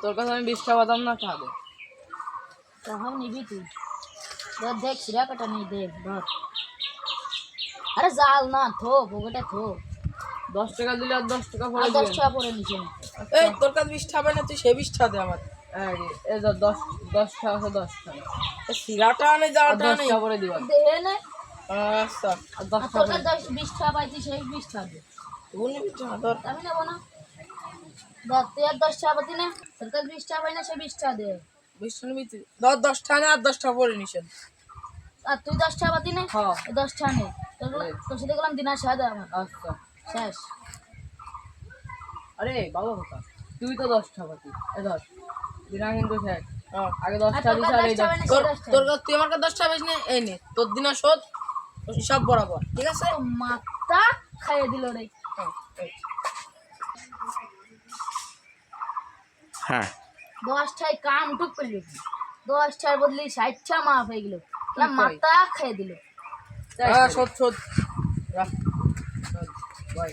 তোর কাছে আমি 20টা বাদাম না খাবে তাহাও নিবি তুই ধর দেখ সিরা কাটা নেই দেখ ধর আরে জাল না থো পকেটে থো 10 টাকা দিলে আর 10 টাকা আর পরে 10 দিবেন টাকা পরে নিচে এই তোর কাছে 20 হবে না তুই সে 20 দে আমার এই যে 10 টাকা আছে 10 টাকা সিরাটা আনে আর জালটা 10 আনে টাকা পরে দিবেন দে নে আচ্ছা আর আর 10 তোর টাকা কাছে 20 টাকা পাইছি সেই 20 টাকা দে তুই নিবি ধর আমি নেবো না ধর তুই আর 10 টাকা পাতি না তোর কাছে 20 টাকা পাই না সেই 20 টাকা দে 20 নিবি তুই ধর 10 টাকা নে আর 10 টাকা পরে নিছেন আর তুই 10 টাকা পাতি না হ্যাঁ 10 টাকা নে তোর সাথে গেলাম দিনার সাথে আমার আচ্ছা শেষ আরে বাবা কথা তুই তো 10 টাকা পাতি এই ধর দিনা কিন্তু শেষ আগে 10 আর টাকা তোর দিছ কাছে আর এই 10 টাকা 10 পাই না সেই 10 টাকা তোর কাছে তুই আমার কাছে 10 টাকা বেশি নে এই নে তোর দিনা শোধ সব বরাবর ঠিক আছে মাথা খাইয়ে দিল রে হ্যাঁ 10 টাকায় কাম টুক পেলি 10 টাকার বদলে 60 টাকা মাফ হয়ে গেল মাথা খাইয়ে দিল শোধ রাখ বাই